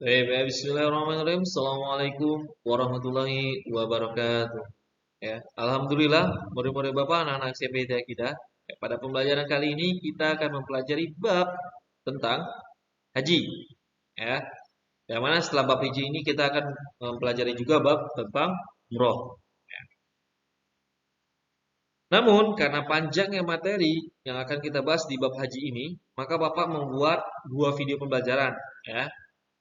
Baik, baik. Bismillahirrahmanirrahim. Assalamualaikum warahmatullahi wabarakatuh. Ya, Alhamdulillah, murid-murid Bapak, anak-anak SMP kita. Ya, pada pembelajaran kali ini kita akan mempelajari bab tentang haji. Ya, yang mana setelah bab haji ini kita akan mempelajari juga bab tentang umroh. Namun, karena panjangnya materi yang akan kita bahas di bab haji ini, maka Bapak membuat dua video pembelajaran. Ya,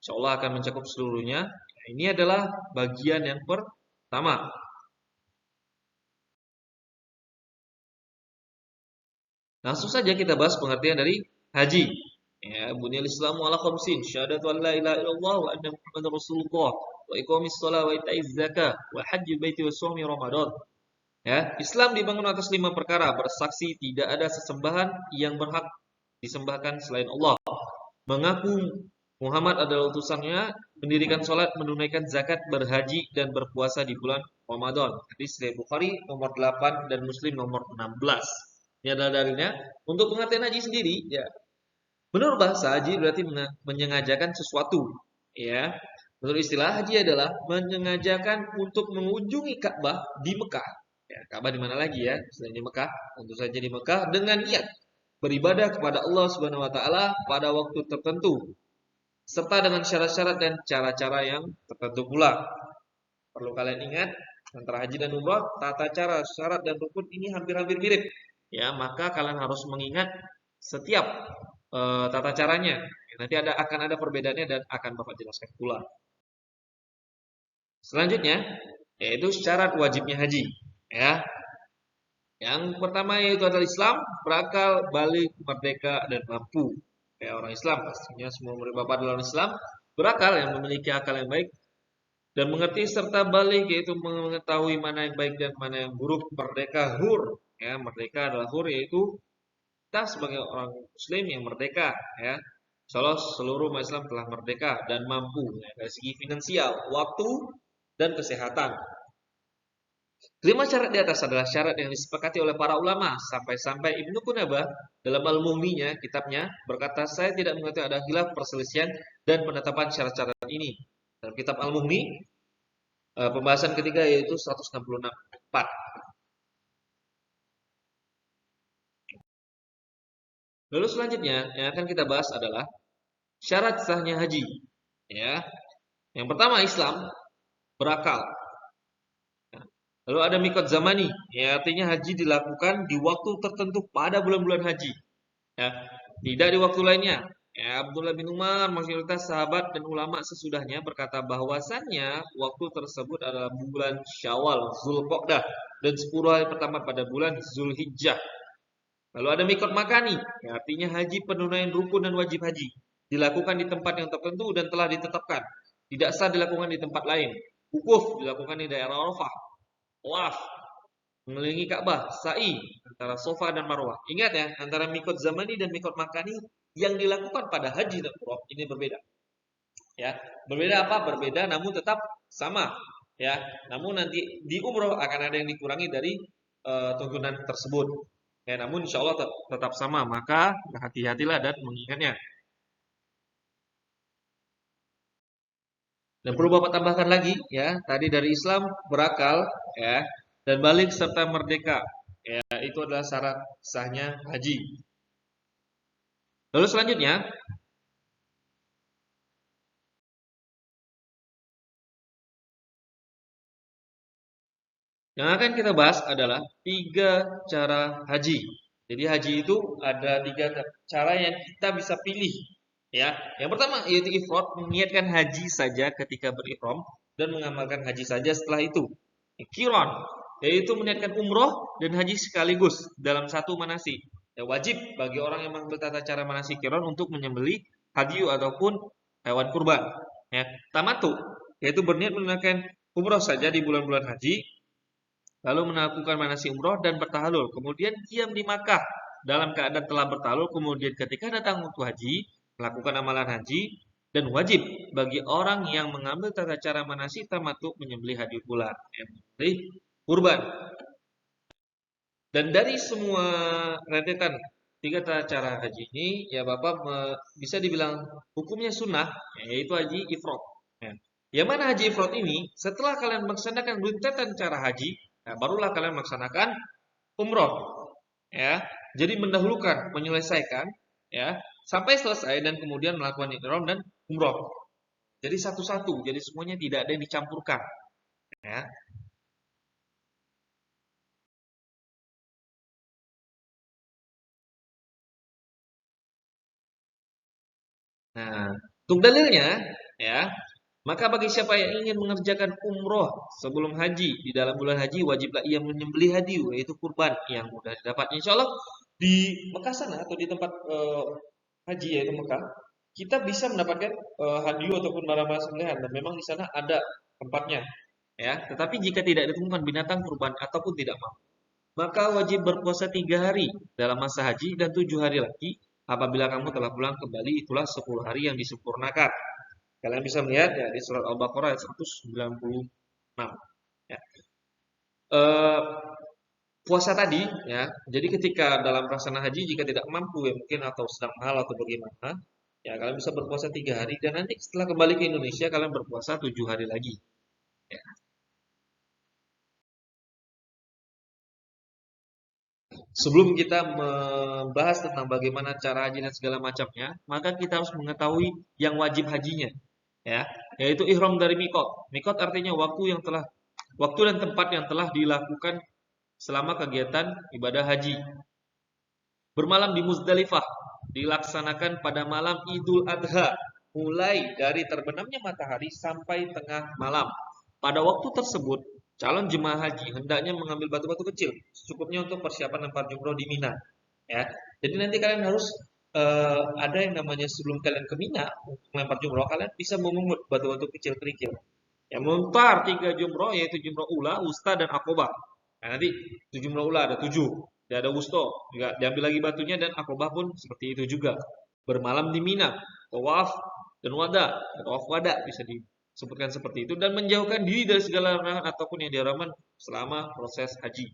Insya Allah akan mencakup seluruhnya. Ini adalah bagian yang pertama. Langsung saja kita bahas pengertian dari haji. Ya, Bunyal Islamu ala khamsin, syahadatu an la ilaha illallah wa anna Muhammadar Rasulullah, wa iqamis shalah wa itaiz zakah, wa hajjil baiti wa shaumi Ramadan. Ya, Islam dibangun atas 5 perkara, bersaksi tidak ada sesembahan yang berhak disembahkan selain Allah, mengaku Muhammad adalah utusannya, mendirikan sholat, menunaikan zakat, berhaji, dan berpuasa di bulan Ramadan. Hadis riwayat Bukhari nomor 8 dan Muslim nomor 16. Ini adalah dalilnya. Untuk pengertian haji sendiri, ya, menurut bahasa haji berarti menyengajakan sesuatu. Ya, menurut istilah haji adalah menyengajakan untuk mengunjungi Ka'bah di Mekah. Ya, Ka'bah di mana lagi ya? Selain di Mekah, tentu saja di Mekah dengan niat beribadah kepada Allah Subhanahu wa taala pada waktu tertentu serta dengan syarat-syarat dan cara-cara yang tertentu pula. Perlu kalian ingat, antara haji dan umrah, tata cara, syarat dan rukun ini hampir-hampir mirip. Ya, maka kalian harus mengingat setiap tata caranya. Nanti akan ada perbedaannya dan akan Bapak jelaskan pula. Selanjutnya, yaitu syarat wajibnya haji. Ya, yang pertama yaitu adalah Islam, berakal, balik, merdeka, dan mampu. Ya, orang Islam pastinya semua murid Bapak adalah orang Islam, berakal yang memiliki akal yang baik dan mengerti serta balik yaitu mengetahui mana yang baik dan mana yang buruk, merdeka hur. Ya, merdeka adalah hur yaitu kita sebagai orang muslim yang merdeka, ya. Insyaallah seluruh umat Islam telah merdeka dan mampu ya, dari segi finansial, waktu dan kesehatan. Kelima syarat di atas adalah syarat yang disepakati oleh para ulama sampai-sampai Ibnu Qunabah dalam Al-Mughninya kitabnya berkata saya tidak mengetahui ada khilaf perselisihan dan penetapan syarat-syarat ini. Dalam kitab Al-Mughni pembahasan ketiga yaitu 164. Lalu selanjutnya yang akan kita bahas adalah syarat sahnya haji. Ya. Yang pertama Islam berakal. Lalu ada mikot zamani, ya artinya haji dilakukan di waktu tertentu pada bulan-bulan haji. Ya, tidak di waktu lainnya. Ya, Abdullah bin Umar, mayoritas sahabat dan ulama sesudahnya berkata bahwasannya waktu tersebut adalah bulan Syawal, Zulqa'dah dan 10 hari pertama pada bulan Zulhijjah. Lalu ada mikot makani, ya, artinya haji penunaian rukun dan wajib haji dilakukan di tempat yang tertentu dan telah ditetapkan. Tidak sah dilakukan di tempat lain. Wukuf dilakukan di daerah Arafah. Tawaf mengelilingi Ka'bah, sa'i antara Safa dan Marwah. Ingat ya, antara mikot zamani dan mikot makani yang dilakukan pada haji dan umrah ini berbeda. Ya, berbeda apa? Berbeda namun tetap sama. Ya, namun nanti di umrah akan ada yang dikurangi dari tuntunan tersebut. Ya, namun insya Allah tetap sama. Maka hati-hatilah dan mengingatnya. Dan perlu Bapak tambahkan lagi, ya, tadi dari Islam berakal, ya, dan balik serta merdeka. Ya, itu adalah syarat sahnya haji. Lalu selanjutnya, yang akan kita bahas adalah 3 cara haji. Jadi haji itu ada 3 cara yang kita bisa pilih. Ya, yang pertama yaitu ifrad, meniatkan haji saja ketika berihram dan mengamalkan haji saja setelah itu. Qiran, yaitu meniatkan umroh dan haji sekaligus dalam satu manasik. Ya, wajib bagi orang yang mengambil tata cara manasik qiran untuk menyembelih hadyu ataupun hewan kurban. Ya, tamattu, yaitu berniat menunaikan umroh saja di bulan-bulan haji, lalu melakukan manasik umroh dan bertahalul. Kemudian diam di Makkah dalam keadaan telah bertahalul. Kemudian ketika datang waktu haji, melakukan amalan haji, dan wajib bagi orang yang mengambil tata cara manasik tamattu menyembelih hadyu pula, menyembelih kurban. Dan dari semua rentetan tiga cara haji ini ya Bapak bisa dibilang hukumnya sunnah, yaitu haji ifrad. Ya. Yang mana haji ifrad ini setelah kalian melaksanakan runtutan cara haji, nah, barulah kalian melaksanakan umroh. Ya, jadi mendahulukan, menyelesaikan, ya, sampai selesai dan kemudian melakukan ihram dan umroh. Jadi satu-satu, jadi semuanya tidak ada yang dicampurkan. Ya. Nah, untuk dalilnya, ya, maka bagi siapa yang ingin mengerjakan umroh sebelum haji di dalam bulan haji, wajiblah ia menyembelih hadiu, yaitu kurban yang mudah didapat. Insya Allah di Mekah sana atau di tempat haji yaitu Mekah, kita bisa mendapatkan hadiu ataupun barang-barang sembelihan dan memang di sana ada tempatnya. Ya, tetapi jika tidak ditemukan binatang kurban ataupun tidak mampu, maka wajib berpuasa 3 hari dalam masa haji dan 7 hari lagi apabila kamu telah pulang kembali, itulah 10 hari yang disempurnakan. Kalian bisa melihat ya di surat Al-Baqarah ayat 196. Ya. Eh, Puasa tadi ya. Jadi ketika dalam pelaksanaan haji jika tidak mampu ya mungkin atau sedang mahal atau bagaimana, ya kalian bisa berpuasa 3 hari dan nanti setelah kembali ke Indonesia kalian berpuasa 7 hari lagi. Ya. Sebelum kita membahas tentang bagaimana cara haji dan segala macamnya, maka kita harus mengetahui yang wajib hajinya, ya, yaitu ihram dari mikot. Mikot artinya waktu dan tempat yang telah dilakukan selama kegiatan ibadah haji. Bermalam di Muzdalifah dilaksanakan pada malam Idul Adha, mulai dari terbenamnya matahari sampai tengah malam. Pada waktu tersebut, calon jemaah haji hendaknya mengambil batu-batu kecil secukupnya untuk persiapan lempar jumroh di Mina. Ya, jadi nanti kalian harus ada yang namanya sebelum kalian ke Mina untuk melempar jumroh, kalian bisa memungut batu-batu kecil kerikil. Yang melontar 3 jumroh yaitu jumroh ula, wusta dan akobah. Nah, nanti jumroh ula ada 7, tidak ada wusto, juga diambil lagi batunya dan akobah pun seperti itu juga. Bermalam di Mina, tawaf dan wada, tawaf wada bisa disebutkan seperti itu dan menjauhkan diri dari segala larangan ataupun yang diharamkan selama proses haji.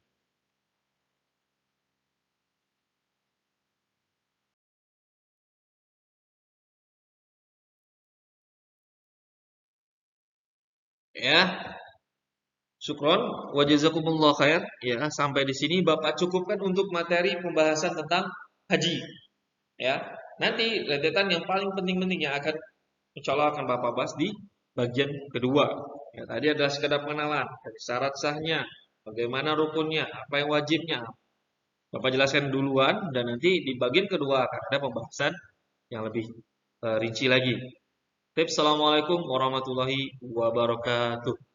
Ya, syukron, wa jazakumullah khair. Ya, sampai di sini Bapak cukupkan untuk materi pembahasan tentang haji. Ya, nanti rentetan yang paling penting-penting yang akan insya Allah akan Bapak bahas di bagian kedua. Ya, tadi adalah sekedar pengenalan dari syarat sahnya, bagaimana rukunnya, apa yang wajibnya. Bapak jelaskan duluan dan nanti di bagian kedua akan ada pembahasan yang lebih rinci lagi. Tips, assalamualaikum warahmatullahi wabarakatuh.